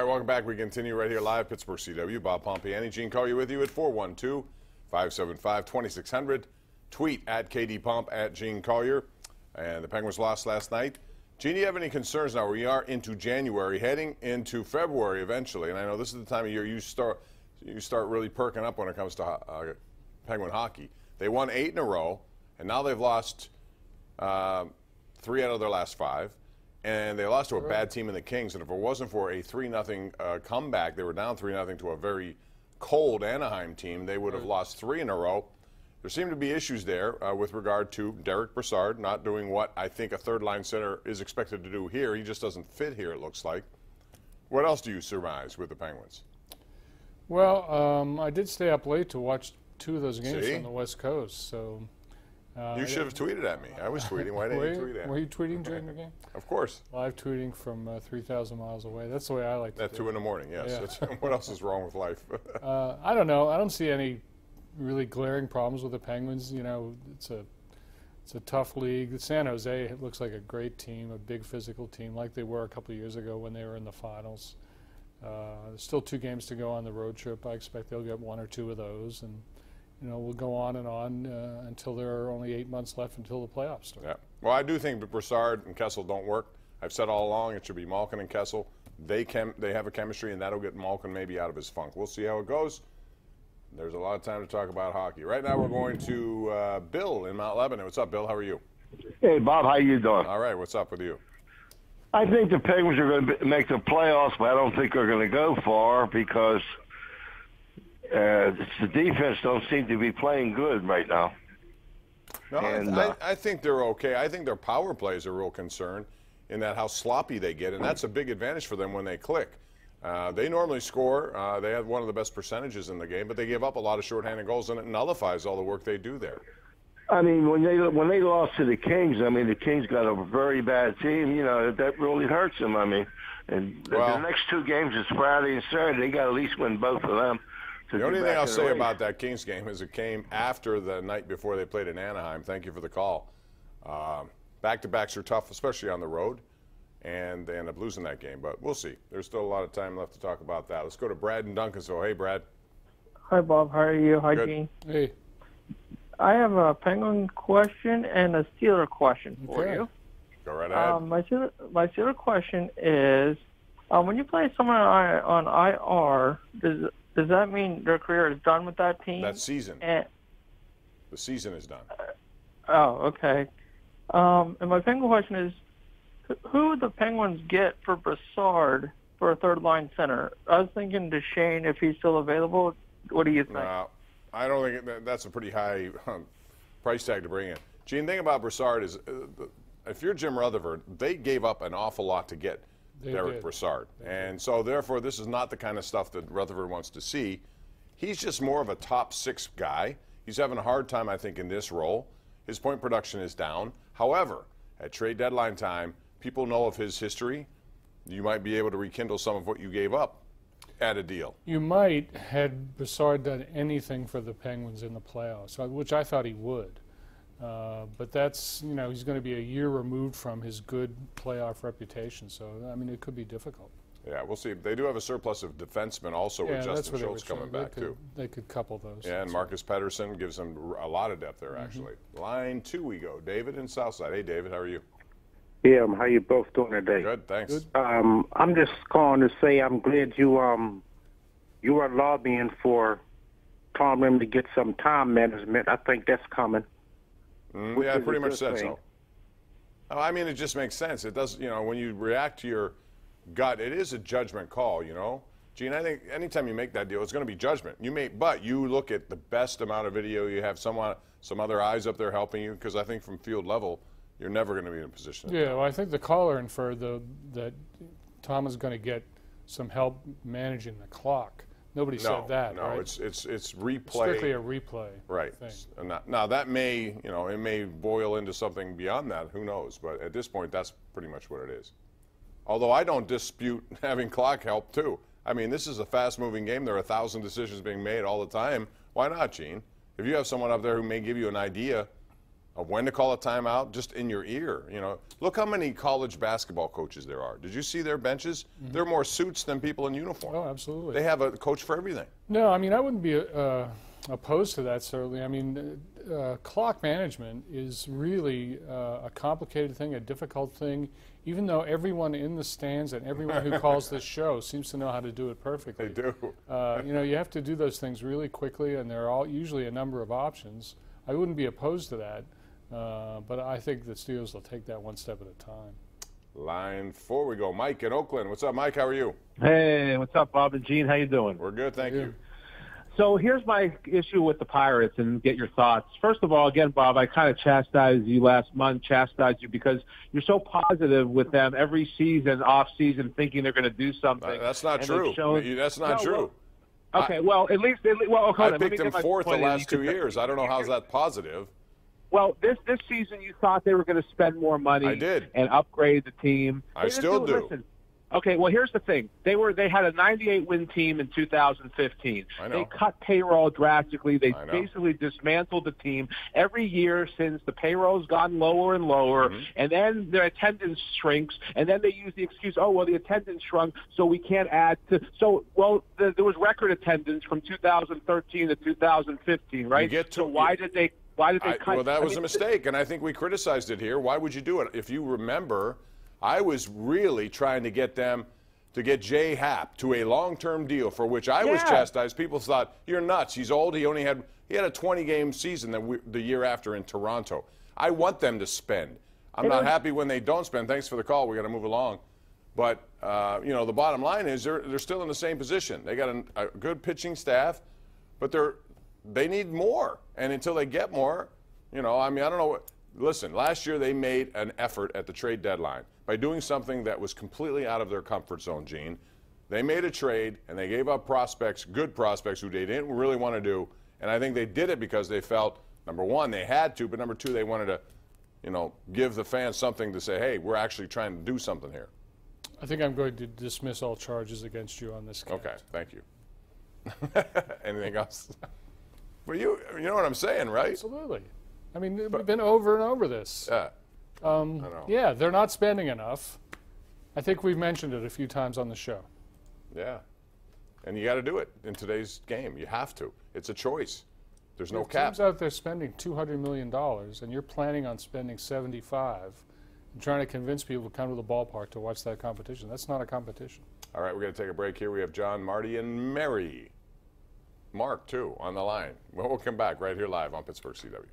All right, welcome back. We continue right here live, Pittsburgh CW. Bob Pompeani, Gene Collier with you at 412-575-2600. Tweet at KDPomp at Gene Collier. And the Penguins lost last night. Gene, do you have any concerns now? We are into January, heading into February eventually, and I know this is the time of year you start really perking up when it comes to Penguin hockey. They won 8 in a row, and now they've lost 3 out of their last 5. And they lost to a bad team in the Kings, and if it wasn't for a 3-0 comeback, they were down 3-0 to a very cold Anaheim team, they would have lost 3 in a row. There seem to be issues there with regard to Derek Brassard not doing what I think a third-line center is expected to do here. He just doesn't fit here, it looks like. What else do you surmise with the Penguins? Well, I did stay up late to watch 2 of those games on the West Coast, so... you should have tweeted at me. I was tweeting. Why didn't you tweet at me? Were you tweeting during the game? Of course. Live tweeting from 3,000 miles away. That's the way I like to do it. At 2 in the morning, yes. Yeah. What else is wrong with life? I don't know. I don't see any really glaring problems with the Penguins. You know, it's a tough league. San Jose looks like a great team, a big physical team, like they were a couple of years ago when they were in the finals. There's still 2 games to go on the road trip. I expect they'll get 1 or 2 of those, and you know, we'll go on and on until there are only 8 months left until the playoffs start. Yeah. Well, I do think Brassard and Kessel don't work. I've said all along it should be Malkin and Kessel. They have a chemistry, and that'll get Malkin maybe out of his funk. We'll see how it goes. There's a lot of time to talk about hockey. Right now we're going to Bill in Mount Lebanon. What's up, Bill? How are you? Hey, Bob. How you doing? All right. What's up with you? I think the Penguins are going to make the playoffs, but I don't think they're going to go far because the defense don't seem to be playing good right now. No, I think they're okay. I think their power play is a real concern in that how sloppy they get, and that's a big advantage for them when they click. They normally score. They have one of the best percentages in the game, but they give up a lot of shorthanded goals, and it nullifies all the work they do there. I mean, when they lost to the Kings, I mean, the Kings got a very bad team. You know, that really hurts them. I mean, and the next 2 games is Friday and Saturday. They got to at least win both of them. The only thing I'll say about that Kings game is it came after the night before they played in Anaheim. Thank you for the call. Back-to-backs are tough, especially on the road, and they end up losing that game. But we'll see. There's still a lot of time left to talk about that. Let's go to Brad in Duncansville. Hey, Brad. Hi, Bob. How are you? Hi, Gene. Hey. I have a Penguin question and a Steeler question for you. Go right ahead. My Steeler question is, when you play someone on IR, does that mean their career is done with that team? That season. The season is done. Okay. And my Penguin question is, who would the Penguins get for Brassard for a third-line center? I was thinking Duchesne if he's still available. What do you think? I don't think that's a pretty high price tag to bring in. Gene, the thing about Brassard is if you're Jim Rutherford, they gave up an awful lot to get Derek Brassard. And so, therefore, this is not the kind of stuff that Rutherford wants to see. He's just more of a top 6 guy. He's having a hard time, I think, in this role. His point production is down. However, at trade deadline time, people know of his history. You might be able to rekindle some of what you gave up at a deal. You might, had Brassard done anything for the Penguins in the playoffs, which I thought he would. But that's, you know, he's going to be a year removed from his good playoff reputation. So, I mean, it could be difficult. Yeah, we'll see. They do have a surplus of defensemen also with Justin Schultz coming back, too. They could couple those. Yeah, and Marcus Pettersson gives them a lot of depth there, actually. Line 2 we go. David in Southside. Hey, David, how are you? Yeah, how you both doing today? Good, thanks. Good. I'm just calling to say I'm glad you are lobbying for Tom Rim to get some time management. I think that's coming. Yeah, I pretty much said so. I mean, it just makes sense. It does, you know, when you react to your gut, it is a judgment call, you know. Gene, I think anytime you make that deal, it's going to be judgment. But you look at the best amount of video. You have some other eyes up there helping you, because I think from field level, you're never going to be in a position. Yeah, well, I think the caller inferred that Tom is going to get some help managing the clock. Nobody said that. No, right? it's replay. Strictly a replay. Right. Thing. Now that may, you know, it may boil into something beyond that. Who knows? But at this point, that's pretty much what it is. Although I don't dispute having clock help too. I mean, this is a fast-moving game. There are 1,000 decisions being made all the time. Why not, Gene? If you have someone up there who may give you an idea of when to call a timeout, just in your ear. You know, look how many college basketball coaches there are. Did you see their benches? Mm-hmm. They're more suits than people in uniform. Oh, absolutely. They have a coach for everything. No, I mean, I wouldn't be opposed to that, certainly. I mean, clock management is really a complicated thing, a difficult thing, even though everyone in the stands and everyone who calls this show seems to know how to do it perfectly. They do. You know, you have to do those things really quickly, and there are usually a number of options. I wouldn't be opposed to that, but I think the Steelers will take that one step at a time. Line 4 we go. Mike in Oakland. What's up, Mike? How are you? Hey, what's up, Bob and Gene? How you doing? We're good, thank you. So here's my issue with the Pirates, and get your thoughts. First of all, again, Bob, I kind of chastised you last month, because you're so positive with them every season, off season, thinking they're going to do something. That's not true. That's not true. Well, okay, well, at least I picked them fourth the last 2 years. I don't know how's that positive. Well, this season you thought they were going to spend more money. I did. And upgrade the team. I still do. Listen, okay, well, here's the thing. They had a 98-win team in 2015. I know. They cut payroll drastically. They basically dismantled the team. Every year since, the payroll's gotten lower and lower, and then their attendance shrinks, and then they use the excuse, oh, well, the attendance shrunk, so we can't add to. So, well, there was record attendance from 2013 to 2015, right? Why did they cut? Well, that was a mistake, and I think we criticized it here. Why would you do it? If you remember, I was really trying to get them to get Jay Happ to a long-term deal, for which I was chastised. People thought, you're nuts. He's old. He had a 20-game season the year after in Toronto. I want them to spend. I'm not happy when they don't spend. Thanks for the call. We got to move along. But you know, the bottom line is they're still in the same position. They got a good pitching staff, but they need more. And until they get more, you know, I mean, I don't know what. Listen, last year they made an effort at the trade deadline by doing something that was completely out of their comfort zone, Gene. They made a trade, and they gave up prospects, good prospects, who they didn't really want to do. And I think they did it because they felt, number one, they had to, but number two, they wanted to, you know, give the fans something to say, hey, we're actually trying to do something here. I think I'm going to dismiss all charges against you on this case. Okay, thank you. Anything else? Well, you know what I'm saying, right? Absolutely. I mean, we've been over and over this. Yeah. I know. Yeah, they're not spending enough. I think we've mentioned it a few times on the show. Yeah. And you got to do it in today's game. You have to. It's a choice. There's no cap. Teams out there spending $200 million, and you're planning on spending $75 and trying to convince people to come to the ballpark to watch that competition. That's not a competition. All right, we're going to take a break here. We have John, Marty, and Mary. Mark, too, on the line. Well, we'll come back right here live on Pittsburgh CW.